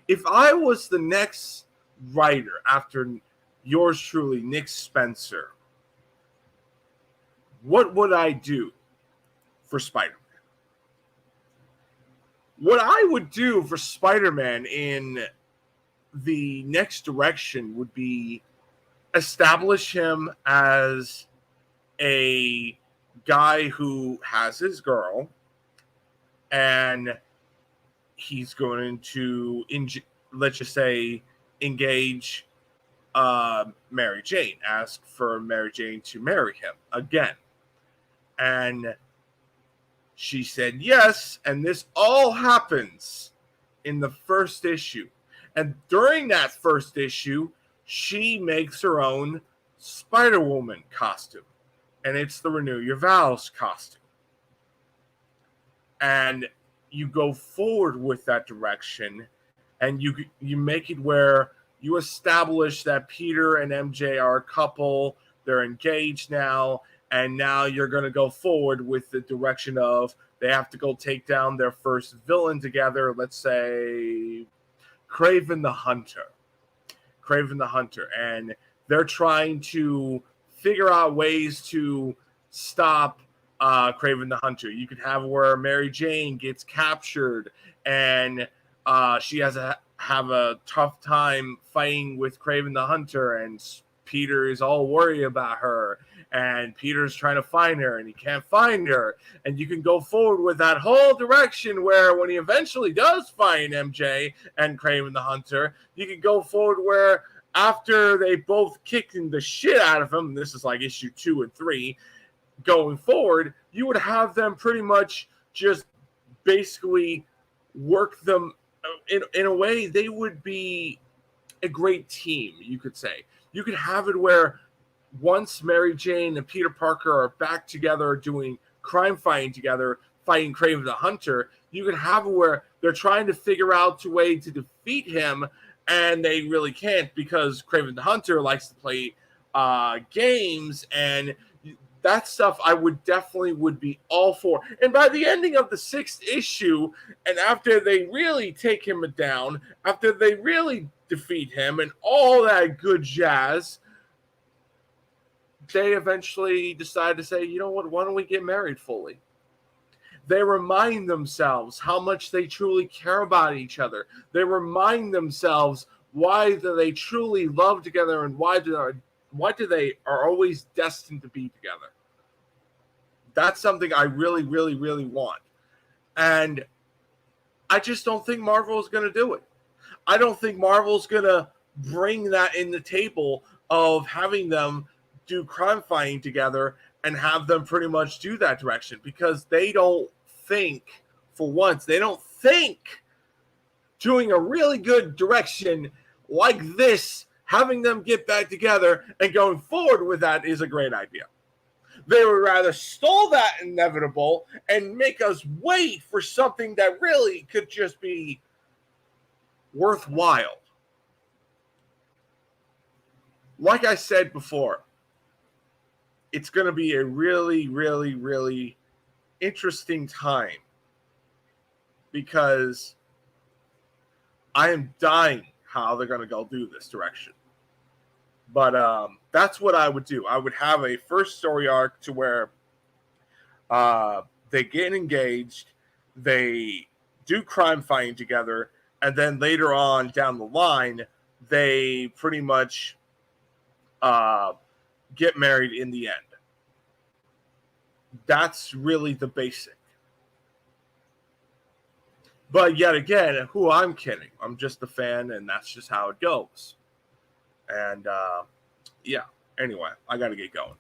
If I was the next writer after yours truly, Nick Spencer, what would I do for Spider-Man? What I would do for Spider-Man in the next direction would be establish him as a guy who has his girl and he's going to, let's just say, engage Mary Jane, ask for Mary Jane to marry him again. And she said yes, and this all happens in the first issue. And during that first issue, she makes her own Spider-Woman costume. And it's the Renew Your Vows costume. And you go forward with that direction, and you make it where you establish that Peter and MJ are a couple, they're engaged now, and now you're going to go forward with the direction of they have to go take down their first villain together, let's say Kraven the Hunter. Kraven the Hunter. And they're trying to figure out ways to stop Kraven the Hunter. You could have where Mary Jane gets captured and she has have a tough time fighting with Kraven the Hunter, and Peter is all worried about her, and Peter's trying to find her and he can't find her. And you can go forward with that whole direction where when he eventually does find MJ and Kraven the Hunter, you can go forward where after they both kicking the shit out of him, this is like issue 2 and 3, going forward, you would have them pretty much just basically work them in a way. They would be a great team, you could say. You could have it where once Mary Jane and Peter Parker are back together doing crime fighting together, fighting Kraven the Hunter, you could have it where they're trying to figure out a way to defeat him, and they really can't because Kraven the Hunter likes to play games, and that stuff I would definitely would be all for. And by the ending of the 6th issue, and after they really take him down, after they really defeat him and all that good jazz, they eventually decide to say, you know what, why don't we get married fully? They remind themselves how much they truly care about each other. They remind themselves why they truly love together and why they are always destined to be together. That's something I really, really, really want. And I just don't think Marvel is going to do it. I don't think Marvel's going to bring that in the table of having them do crime fighting together and have them pretty much do that direction, because they don't think, for once, they don't think doing a really good direction like this, having them get back together and going forward with that is a great idea. They would rather stall that inevitable and make us wait for something that really could just be worthwhile. Like I said before, it's going to be a really, really, really interesting time because I am dying how they're going to go do this direction. But that's what I would do. I would have a first story arc to where they get engaged, they do crime fighting together, and then later on down the line, they pretty much get married in the end. That's really the basic. But yet again, who I'm kidding. I'm just a fan, and that's just how it goes. And yeah, anyway, I got to get going.